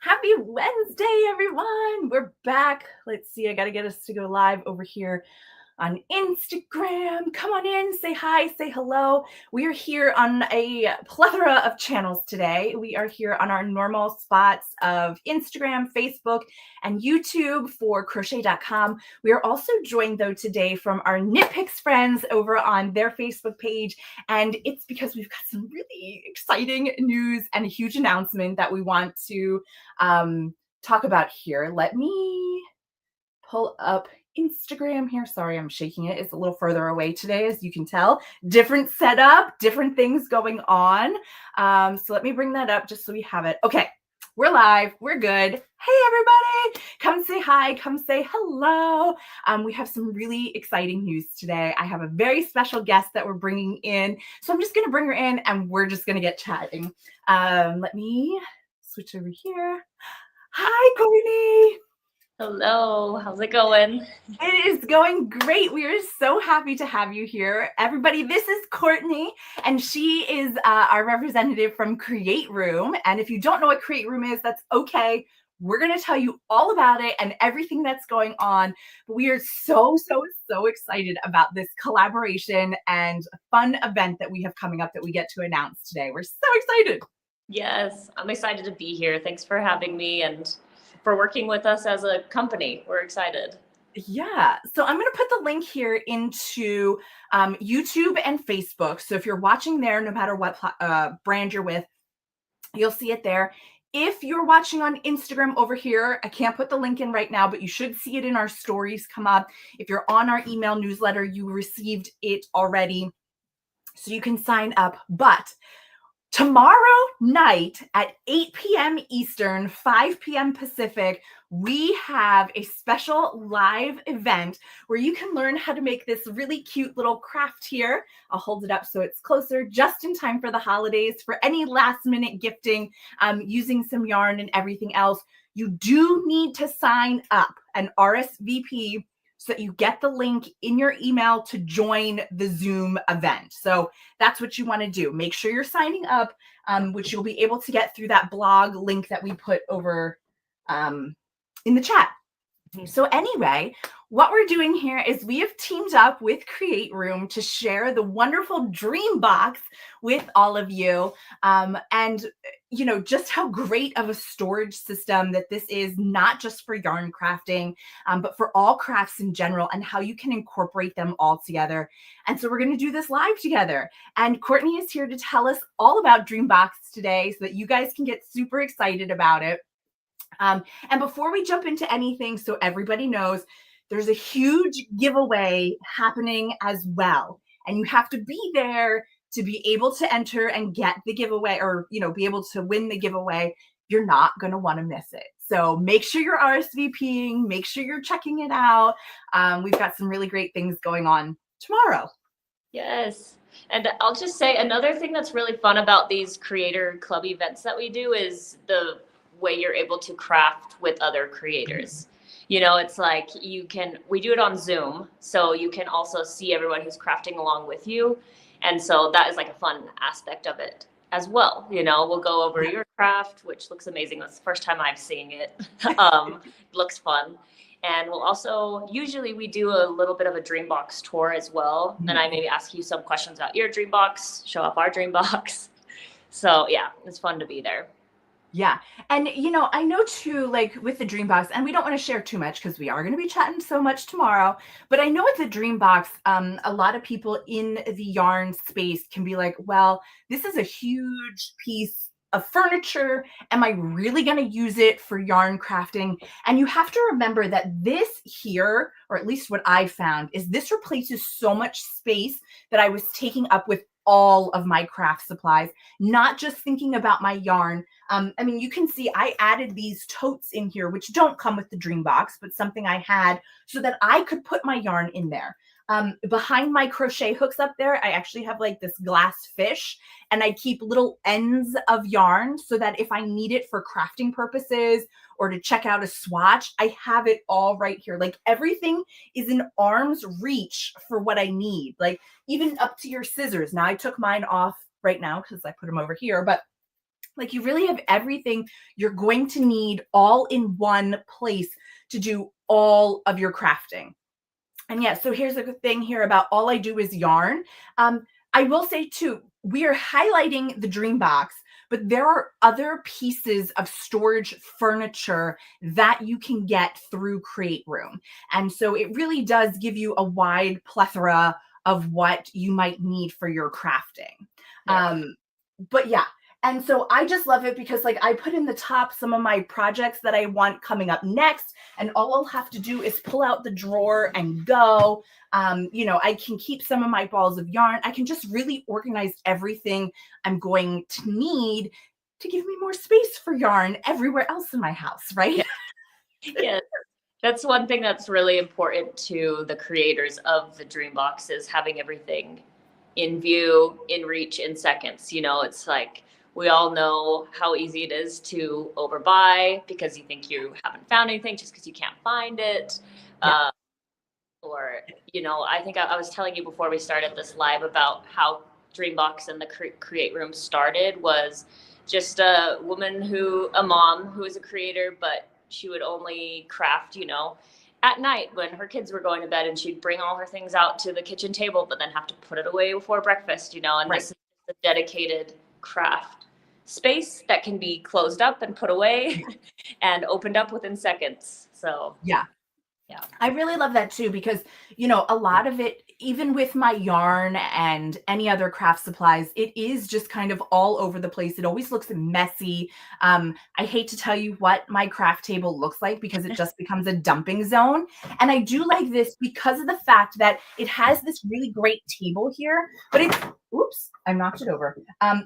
Happy Wednesday, everyone. We're back. Let's see. I got to get us to go live over here on Instagram. Come on in, say hi, say hello. We are here on a plethora of channels today. We are here on our normal spots of Instagram, Facebook, and YouTube for crochet.com. We are also joined, though, today from our Knit Picks friends over on their Facebook page. And it's because we've got some really exciting news and a huge announcement that we want to talk about here. Let me pull up Instagram here. Sorry, I'm shaking it. It's a little further away today, as you can tell. Different setup, different things going on. So let me bring that up just so we have it. Okay, we're live. We're good. Hey, everybody. Come say hi. Come say hello. We have some really exciting news today. I have a very special guest that we're bringing in. So I'm just going to bring her in and we're just going to get chatting. Let me switch over here. Hi, Courtney. Hello, how's it going? It is going great. We are so happy to have you here. Everybody, this is Courtney, and she is our representative from Create Room. And if you don't know what Create Room is, that's okay. We're going to tell you all about it and everything that's going on. But we are so excited about this collaboration and fun event that we have coming up that we get to announce today. We're so excited. Yes, I'm excited to be here. Thanks for having me and for working with us as a company. We're excited. Yeah. So I'm going to put the link here into YouTube and Facebook. So if you're watching there, no matter what brand you're with, you'll see it there. If you're watching on Instagram over here, I can't put the link in right now, but you should see it in our stories come up. If you're on our email newsletter, you received it already, so you can sign up. But tomorrow night at 8 p.m. Eastern, 5 p.m. Pacific, we have a special live event where you can learn how to make this really cute little craft here. I'll hold it up so it's closer, just in time for the holidays, for any last minute gifting, using some yarn and everything else. You do need to sign up and RSVP so that you get the link in your email to join the Zoom event. So that's what you want to do. Make sure you're signing up, which you'll be able to get through that blog link that we put over in the chat. So anyway, what we're doing here is we have teamed up with Create Room to share the wonderful Dream Box with all of you. And you know, just how great of a storage system that this is, not just for yarn crafting, but for all crafts in general, and how you can incorporate them all together. And so we're going to do this live together. And Courtney is here to tell us all about Dream Box today so that you guys can get super excited about it. And before we jump into anything, so everybody knows, there's a huge giveaway happening as well. And you have to be there to be able to enter and get the giveaway, or, you know, be able to win the giveaway. You're not going to want to miss it. So make sure you're RSVPing, make sure you're checking it out. We've got some really great things going on tomorrow. Yes. And I'll just say another thing that's really fun about these creator club events that we do is the way you're able to craft with other creators. You know, it's like we do it on Zoom, so you can also see everyone who's crafting along with you. And so that is like a fun aspect of it as well. You know, we'll go over your craft, which looks amazing. That's the first time I've seen it. Looks fun. And we'll also, usually we do a little bit of a Dreambox tour as well. And I maybe ask you some questions about your Dreambox, show off our Dreambox. So yeah, it's fun to be there. Yeah. And, you know, I know too, like with the Dream Box, and we don't want to share too much because we are going to be chatting so much tomorrow, but I know with the Dream Box, a lot of people in the yarn space can be like, well, this is a huge piece of furniture. Am I really going to use it for yarn crafting? And you have to remember that this here, or at least what I found, is this replaces so much space that I was taking up with all of my craft supplies, not just thinking about my yarn. I mean, you can see I added these totes in here, which don't come with the Dream Box, but something I had so that I could put my yarn in there. Behind my crochet hooks up there, I actually have like this glass fish, and I keep little ends of yarn so that if I need it for crafting purposes or to check out a swatch, I have it all right here. Like everything is in arm's reach for what I need, like even up to your scissors. Now I took mine off right now because I put them over here, but Like you really have everything you're going to need all in one place to do all of your crafting. And yeah, so here's a good thing here about all I do is yarn. I will say too, we are highlighting the dream box, but there are other pieces of storage furniture that you can get through Create Room. And so it really does give you a wide plethora of what you might need for your crafting. Yeah. But yeah, and so I just love it because like I put in the top some of my projects that I want coming up next, and all I'll have to do is pull out the drawer and go. You know, I can keep some of my balls of yarn. I can just really organize everything I'm going to need to give me more space for yarn everywhere else in my house, right? Yeah. Yeah. That's one thing that's really important to the creators of the Dreambox is having everything in view, in reach, in seconds. You know, it's like we all know how easy it is to overbuy because you think you haven't found anything just because you can't find it. Yeah. Or, you know, I think I was telling you before we started this live about how Dreambox and the Create Room started was just a mom who was a creator, but she would only craft, you know, at night when her kids were going to bed, and she'd bring all her things out to the kitchen table, but then have to put it away before breakfast, you know, and Right. this is a dedicated craft space that can be closed up and put away and opened up within seconds. So, Yeah. yeah. I really love that too because, you know, a lot of it, even with my yarn and any other craft supplies, it is just kind of all over the place. It always looks messy. I hate to tell you what my craft table looks like because it just becomes a dumping zone. And I do like this because of the fact that it has this really great table here, but it's, oops, I knocked it over.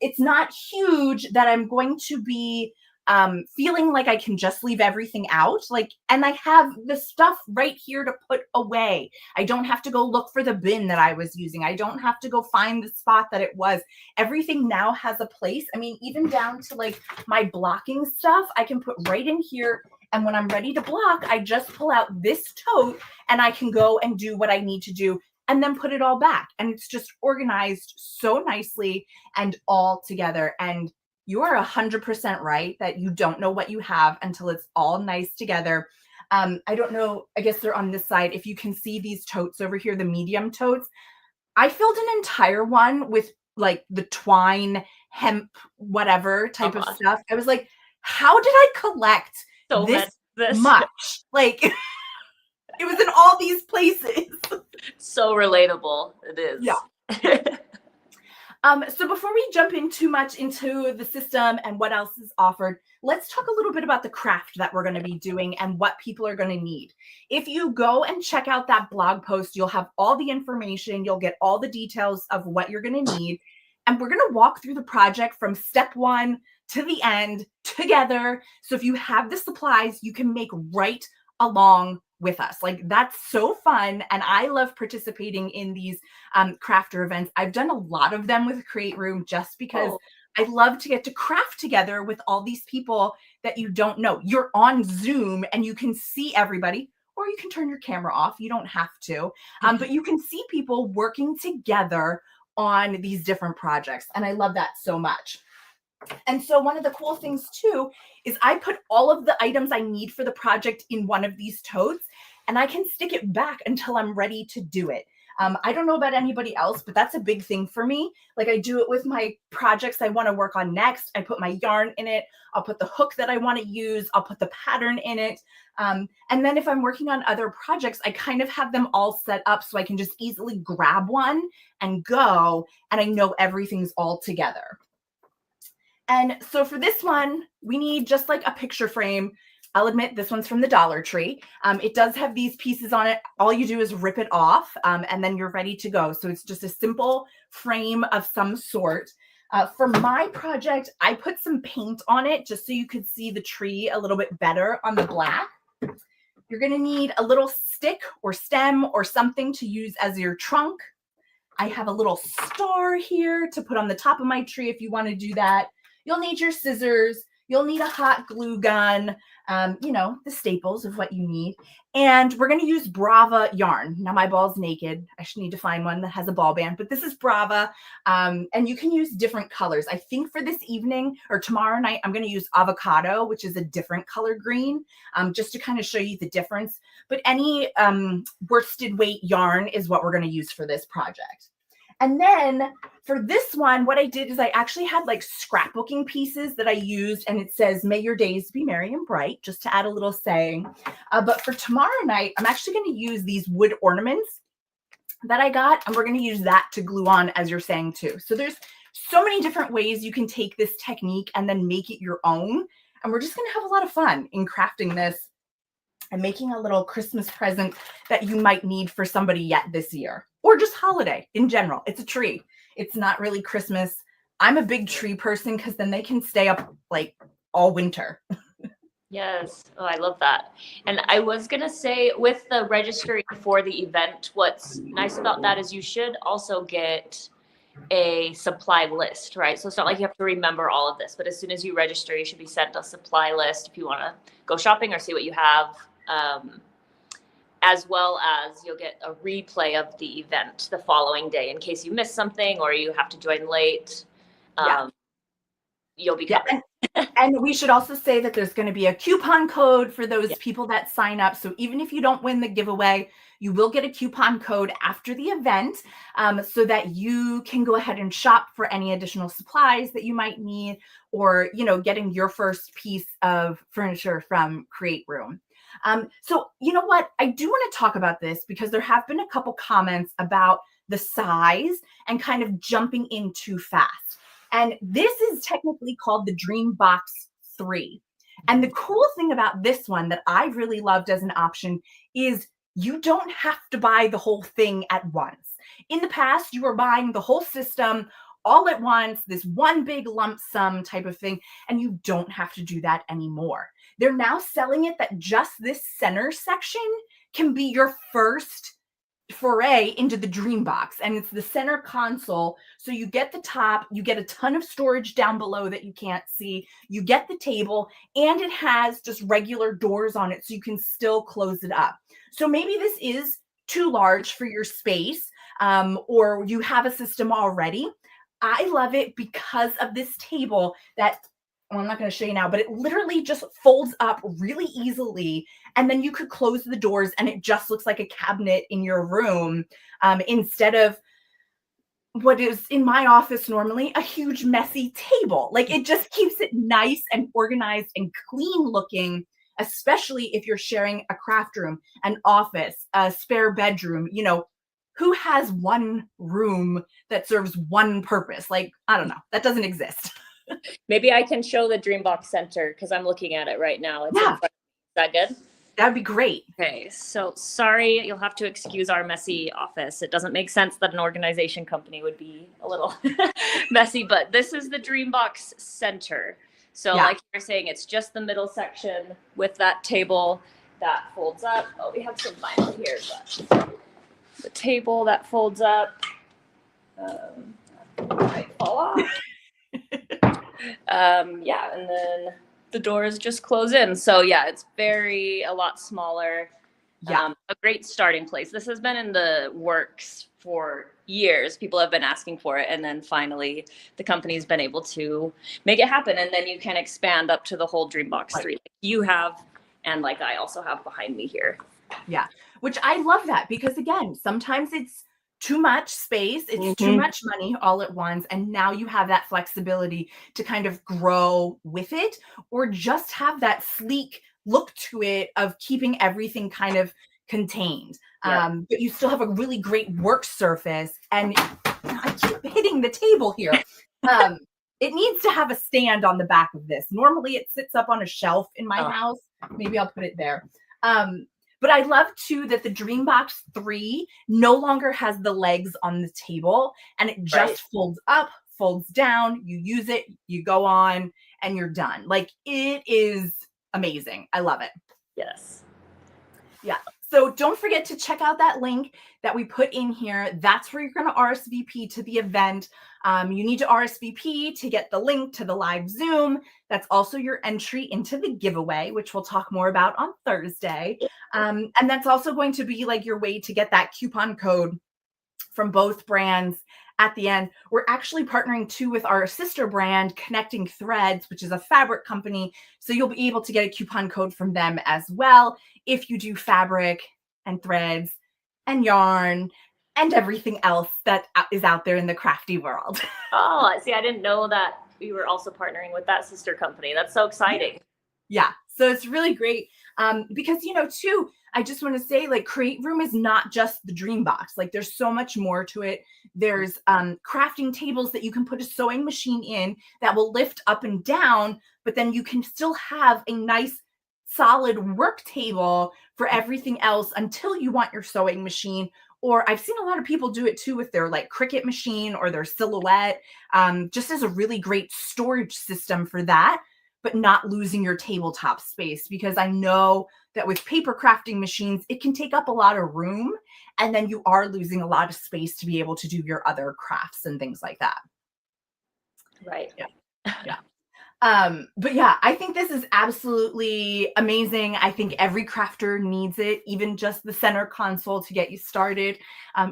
It's not huge that I'm going to be feeling like I can just leave everything out. Like, and I have the stuff right here to put away. I don't have to go look for the bin that I was using. I don't have to go find the spot that it was. Everything now has a place. I mean, even down to like my blocking stuff, I can put right in here. And when I'm ready to block, I just pull out this tote and I can go and do what I need to do and then put it all back. And it's just organized so nicely and all together. And you are 100% right that you don't know what you have until it's all nice together. I don't know, I guess they're on this side. If you can see these totes over here, the medium totes, I filled an entire one with like the twine, hemp, whatever type of stuff. I was like, how did I collect So this this much? Like, it was in all these places. so relatable. It is. Yeah. So before we jump in too much into the system and what else is offered, let's talk a little bit about the craft that we're going to be doing and what people are going to need. If you go and check out that blog post, you'll have all the information, you'll get all the details of what you're going to need. And we're going to walk through the project from step one to the end together. So if you have the supplies, you can make right along with us. Like that's so fun. And I love participating in these crafter events. I've done a lot of them with Create Room just because I love to get to craft together with all these people that you don't know. You're on Zoom and you can see everybody, or you can turn your camera off. You don't have to, but you can see people working together on these different projects. And I love that so much. And so one of the cool things too is I put all of the items I need for the project in one of these totes, and I can stick it back until I'm ready to do it. I don't know about anybody else, but that's a big thing for me. Like I do it with my projects I want to work on next. I put my yarn in it. I'll put the hook that I want to use. I'll put the pattern in it. And then if I'm working on other projects, I kind of have them all set up so I can just easily grab one and go, and I know everything's all together. And so for this one, we need just like a picture frame. I'll admit this one's from the Dollar Tree. It does have these pieces on it. All you do is rip it off and then you're ready to go. So it's just a simple frame of some sort. For my project, I put some paint on it just so you could see the tree a little bit better on the black. You're going to need a little stick or stem or something to use as your trunk. I have a little star here to put on the top of my tree if you want to do that. You'll need your scissors. You'll need a hot glue gun, you know, the staples of what you need. And we're going to use Brava yarn. Now my ball's naked. I should need to find one that has a ball band, but this is Brava. And you can use different colors. I think for this evening or tomorrow night, I'm going to use avocado, which is a different color green, just to kind of show you the difference. But any worsted weight yarn is what we're going to use for this project. And then for this one, what I did is I actually had like scrapbooking pieces that I used, and it says, "May your days be merry and bright," just to add a little saying. But for tomorrow night, I'm actually going to use these wood ornaments that I got, and we're going to use that to glue on, as you're saying too. So there's so many different ways you can take this technique and then make it your own. And we're just going to have a lot of fun in crafting this and making a little Christmas present that you might need for somebody yet this year, or just holiday in general. It's a tree. It's not really Christmas. I'm a big tree person because then they can stay up like all winter. Yes. Oh, I love that. And I was going to say, with the registering for the event, what's nice about that is you should also get a supply list, right? So it's not like you have to remember all of this, but as soon as you register, you should be sent a supply list if you want to go shopping or see what you have. As well as you'll get a replay of the event the following day in case you miss something or you have to join late. You'll be covered. And we should also say that there's going to be a coupon code for those people that sign up. So even if you don't win the giveaway, you will get a coupon code after the event, so that you can go ahead and shop for any additional supplies that you might need, or, you know, getting your first piece of furniture from Create Room. So you know what? I do want to talk about this because there have been a couple comments about the size and kind of jumping in too fast. And this is technically called the Dream Box 3. And the cool thing about this one that I really loved as an option is you don't have to buy the whole thing at once. In the past, you were buying the whole system all at once, this one big lump sum type of thing, and you don't have to do that anymore. They're now selling it that just this center section can be your first foray into the Dream Box, and it's the center console. So you get the top, you get a ton of storage down below that you can't see, you get the table, and it has just regular doors on it so you can still close it up. So maybe this is too large for your space, or you have a system already. I love it because of this table that, well, I'm not going to show you now, but it literally just folds up really easily. And then you could close the doors and it just looks like a cabinet in your room, instead of what is in my office normally a huge messy table. Like, it just keeps it nice and organized and clean looking, especially if you're sharing a craft room, an office, a spare bedroom. You know, who has one room that serves one purpose? Like, I don't know. That doesn't exist. Maybe I can show the Dreambox Center because I'm looking at it right now. It's in front of me. Is that good? That'd be great. Okay, so sorry, you'll have to excuse our messy office. It doesn't make sense that an organization company would be a little messy, but this is the Dreambox Center. So like you're saying, it's just the middle section with that table that folds up. Oh, we have some vinyl here, but the table that folds up might fall off. Yeah, and then the doors just close in. So yeah, it's a lot smaller. A great starting place. This has been in the works for years. People have been asking for it, and then finally the company's been able to make it happen, and then you can expand up to the whole Dreambox 3 like you have, and like I also have behind me here. Yeah, which I love that, because again, sometimes it's too much space, it's too much money all at once, and now you have that flexibility to kind of grow with it, or just have that sleek look to it of keeping everything kind of contained. But you still have a really great work surface. And I keep hitting the table here. It needs to have a stand on the back of this. Normally it sits up on a shelf in my house. Maybe I'll put it there. But I love too that the Dreambox 3 no longer has the legs on the table, and it just folds up, folds down. You use it, you go on, and you're done. Like, it is amazing. I love it. Yes. Yeah. So don't forget to check out that link that we put in here. That's where you're going to RSVP to the event. You need to RSVP to get the link to the live Zoom. That's also your entry into the giveaway, which we'll talk more about on Thursday. And that's also going to be like your way to get that coupon code from both brands at the end. We're actually partnering too with our sister brand, Connecting Threads, which is a fabric company. So you'll be able to get a coupon code from them as well if you do fabric and threads and yarn and everything else that is out there in the crafty world. Oh, see, I didn't know that we were also partnering with that sister company. That's so exciting. Yeah. So it's really great because, too, I just want to say, like, Create Room is not just the dream box. Like, there's so much more to it. There's crafting tables that you can put a sewing machine in that will lift up and down, but then you can still have a nice solid work table for everything else until you want your sewing machine. Or I've seen a lot of people do it too with their like Cricut machine or their Silhouette, just as a really great storage system for that, but not losing your tabletop space, because I know that with paper crafting machines, it can take up a lot of room, and then you are losing a lot of space to be able to do your other crafts and things like that. Right. Yeah. But yeah, I think this is absolutely amazing. I think every crafter needs it, even just the center console to get you started.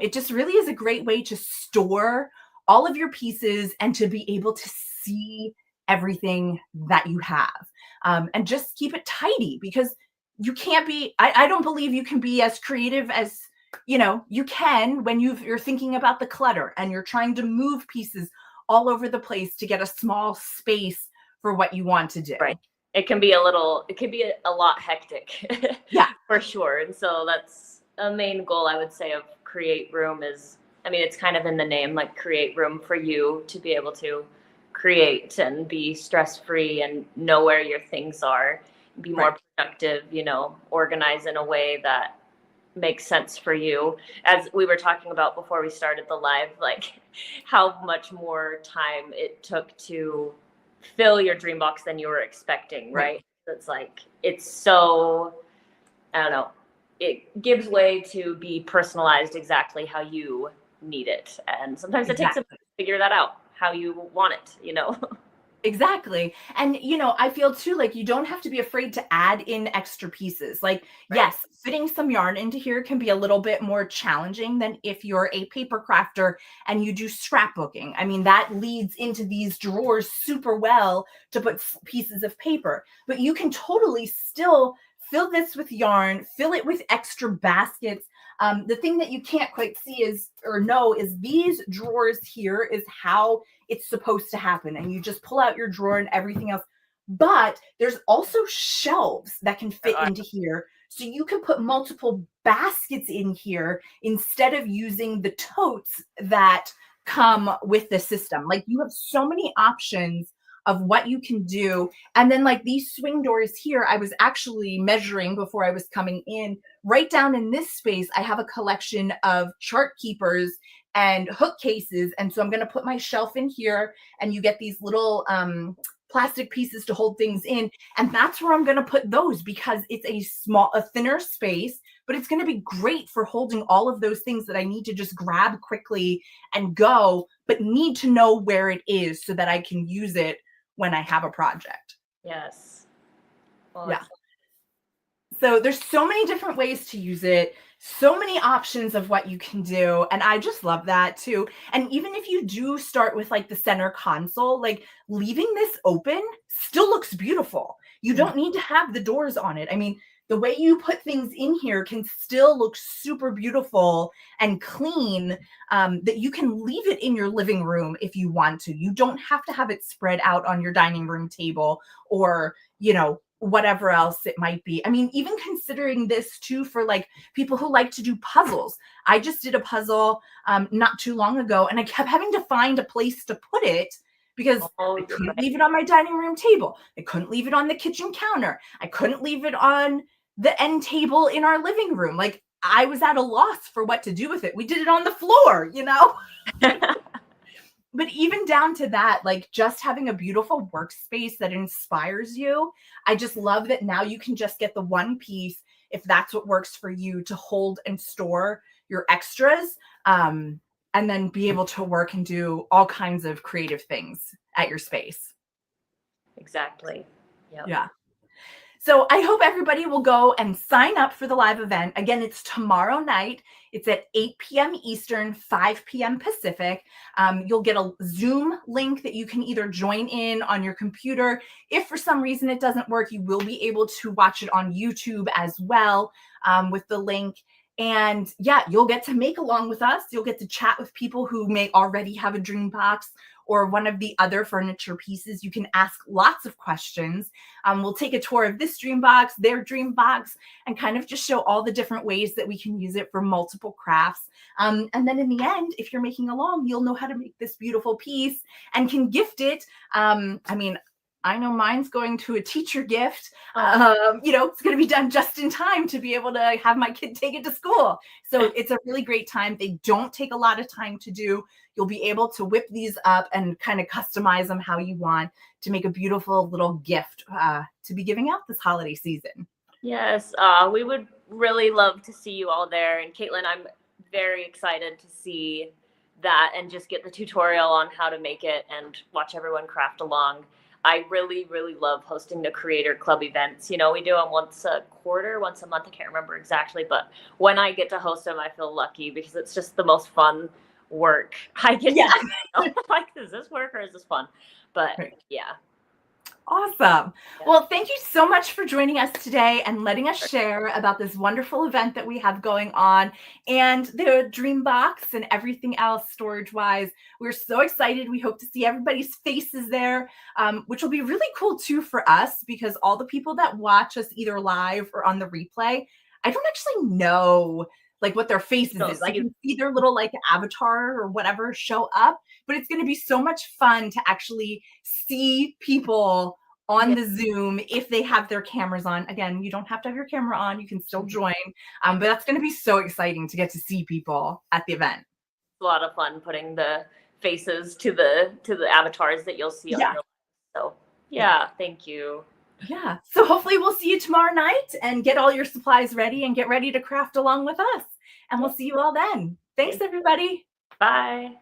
It just really is a great way to store all of your pieces and to be able to see everything that you have, and just keep it tidy, because you can't be, I don't believe you can be as creative as you can when you're thinking about the clutter and you're trying to move pieces all over the place to get a small space for what you want to do. Right. It can be a lot hectic. Yeah. For sure. And so that's a main goal, I would say, of Create Room is, I mean, it's kind of in the name, like create room for you to be able to create and be stress-free and know where your things are, be more productive, organize in a way that makes sense for you. As we were talking about before we started the live, like how much more time it took to fill your dream box than you were expecting, right? It's like, it's so, I don't know, it gives way to be personalized exactly how you need it. And sometimes it takes a bit to figure that out, how you want it, Exactly. And, I feel too, like, you don't have to be afraid to add in extra pieces. Like, yes, fitting some yarn into here can be a little bit more challenging than if you're a paper crafter and you do scrapbooking. I mean, that leads into these drawers super well to put pieces of paper, but you can totally still fill this with yarn, fill it with extra baskets. The thing that you can't quite see is these drawers here is how it's supposed to happen. And you just pull out your drawer and everything else. But there's also shelves that can fit into here. So you can put multiple baskets in here instead of using the totes that come with the system. Like, you have so many options of what you can do. And then like these swing doors here, I was actually measuring before I was coming in. Right down in this space, I have a collection of chart keepers and hook cases. And so I'm going to put my shelf in here, and you get these little plastic pieces to hold things in. And that's where I'm going to put those, because it's a thinner space, but it's going to be great for holding all of those things that I need to just grab quickly and go, but need to know where it is so that I can use it when I have a project. Yes. Well, yeah. So there's so many different ways to use it, so many options of what you can do. And I just love that too. And even if you do start with like the center console, like leaving this open still looks beautiful. You don't need to have the doors on it. I mean, the way you put things in here can still look super beautiful and clean, that you can leave it in your living room if you want to. You don't have to have it spread out on your dining room table or, whatever else it might be. I mean, even considering this too for like people who like to do puzzles. I just did a puzzle not too long ago, and I kept having to find a place to put it because I couldn't leave it on my dining room table. I couldn't leave it on the kitchen counter. I couldn't leave it on the end table in our living room. Like, I was at a loss for what to do with it. We did it on the floor, But even down to that, like just having a beautiful workspace that inspires you. I just love that now you can just get the one piece. if that's what works for you, to hold and store your extras, and then be able to work and do all kinds of creative things at your space. Exactly. Yep. Yeah. So I hope everybody will go and sign up for the live event. Again, it's tomorrow night. It's at 8 p.m. Eastern, 5 p.m. Pacific. You'll get a Zoom link that you can either join in on your computer. If for some reason it doesn't work, you will be able to watch it on YouTube as well, with the link. And yeah, you'll get to make along with us. You'll get to chat with people who may already have a dream box or one of the other furniture pieces. You can ask lots of questions. We'll take a tour of this dream box, their dream box, and kind of just show all the different ways that we can use it for multiple crafts. And then in the end, if you're making along, you'll know how to make this beautiful piece and can gift it. I know mine's going to a teacher gift. It's going to be done just in time to be able to have my kid take it to school. So it's a really great time. They don't take a lot of time to do. You'll be able to whip these up and kind of customize them how you want to make a beautiful little gift to be giving out this holiday season. Yes, we would really love to see you all there. And Katelyn, I'm very excited to see that and just get the tutorial on how to make it and watch everyone craft along. I really, really love hosting the Creator Club events. We do them once a quarter, once a month. I can't remember exactly, but when I get to host them, I feel lucky because it's just the most fun work I get to do. Like, does this work or is this fun? But yeah. Awesome. Well, thank you so much for joining us today and letting us share about this wonderful event that we have going on and the dream box and everything else storage wise. We're so excited. We hope to see everybody's faces there, which will be really cool too for us because all the people that watch us either live or on the replay, I don't actually know like what their faces is. I can see their little like avatar or whatever show up, but it's going to be so much fun to actually see people on the Zoom if they have their cameras on. Again, you don't have to have your camera on. You can still join, but that's going to be so exciting to get to see people at the event. It's a lot of fun putting the faces to the avatars that you'll see on your list. So thank you. Yeah. So hopefully we'll see you tomorrow night and get all your supplies ready and get ready to craft along with us. And we'll see you all then. Thanks, everybody. Bye.